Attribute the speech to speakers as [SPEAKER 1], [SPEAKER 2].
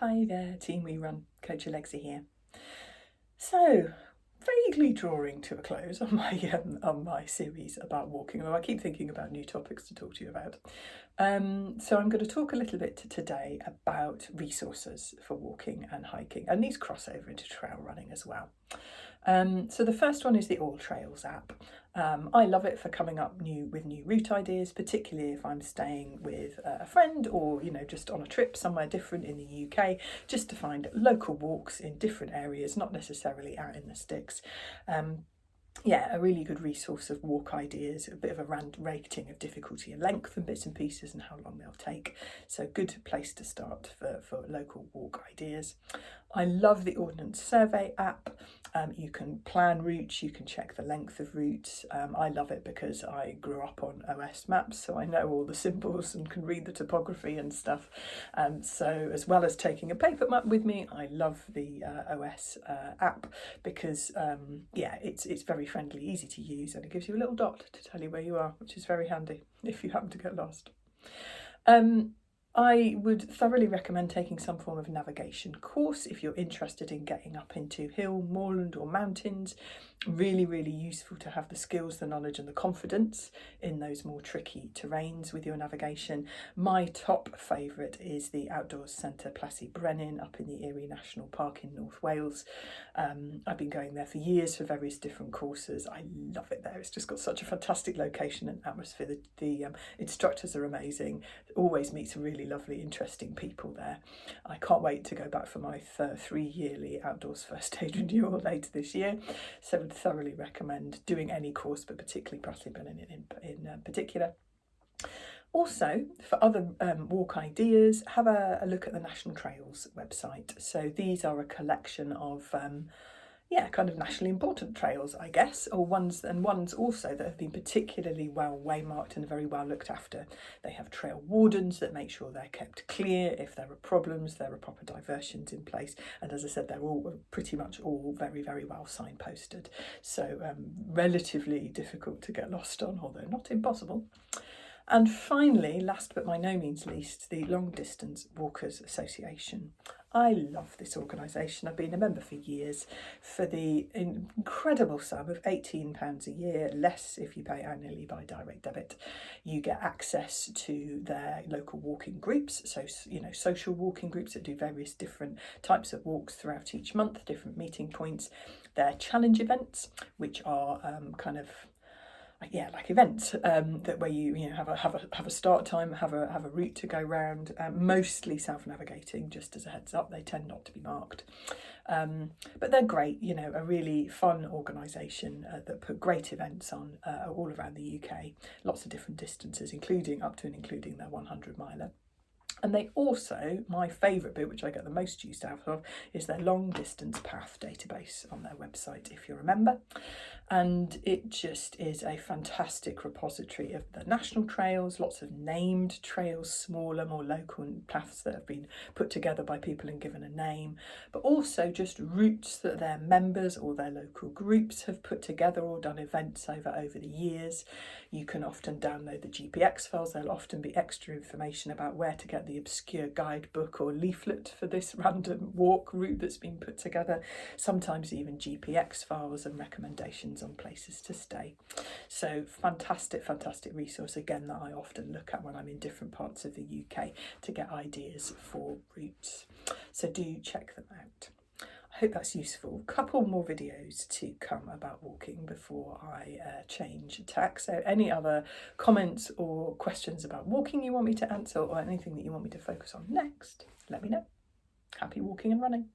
[SPEAKER 1] Hi there, Team We Run, Coach Alexi here. So, vaguely drawing to a close on my series about walking, although I keep thinking about new topics to talk to you about. So I'm going to talk a little bit today about resources for walking and hiking, and these cross over into trail running as well. So the first one is the AllTrails app. I love it for coming up with new route ideas, particularly if I'm staying with a friend or just on a trip somewhere different in the UK, just to find local walks in different areas, not necessarily out in the sticks. A really good resource of walk ideas, a bit of a rating of difficulty and length and bits and pieces and how long they'll take. So good place to start for local walk ideas. I love the Ordnance Survey App. You can plan routes, you can check the length of routes. I love it because I grew up on OS maps, so I know all the symbols and can read the topography and stuff. So as well as taking a paper map with me, I love the OS app because it's very friendly, easy to use, and it gives you a little dot to tell you where you are, which is very handy if you happen to get lost. I would thoroughly recommend taking some form of navigation course if you're interested in getting up into hill, moorland or mountains. Really, really useful to have the skills, the knowledge and the confidence in those more tricky terrains with your navigation. My top favourite is the Outdoors Centre Plas y Brenin up in the Erie National Park in North Wales. I've been going there for years for various different courses. I love it there. It's just got such a fantastic location and atmosphere. The instructors are amazing. Always meet some really lovely, interesting people there. I can't wait to go back for my 3-yearly outdoors first aid renewal later this year. So I would thoroughly recommend doing any course, but particularly Plas y Brenin in particular. Also, for other walk ideas, have a look at the National Trails website. So these are a collection of kind of nationally important trails, I guess, or ones also that have been particularly well waymarked and very well looked after. They have trail wardens that make sure they're kept clear. If there are problems, there are proper diversions in place. And as I said, they're all pretty much all very, very well signposted. So relatively difficult to get lost on, although not impossible. And finally, last but by no means least, the Long Distance Walkers Association. I love this organisation. I've been a member for years for the incredible sum of £18 a year, less if you pay annually by direct debit. You get access to their local walking groups, so social walking groups that do various different types of walks throughout each month, different meeting points. Their challenge events, which are like events that where you have a start time, have a route to go round, mostly self-navigating. Just as a heads up, they tend not to be marked, but they're great. A really fun organisation that put great events on all around the UK, lots of different distances, including and including their 100-miler. And they also, my favourite bit, which I get the most use out of, is their long distance path database on their website, if you're a member. And it just is a fantastic repository of the national trails, lots of named trails, smaller, more local paths that have been put together by people and given a name, but also just routes that their members or their local groups have put together or done events over the years. You can often download the GPX files. There'll often be extra information about where to get the obscure guidebook or leaflet for this random walk route that's been put together, sometimes even GPX files and recommendations on places to stay. So fantastic resource, again, that I often look at when I'm in different parts of the UK to get ideas for routes. So do check them out. I hope that's useful. A couple more videos to come about walking before I change tack. So any other comments or questions about walking you want me to answer, or anything that you want me to focus on next, let me know. Happy walking and running.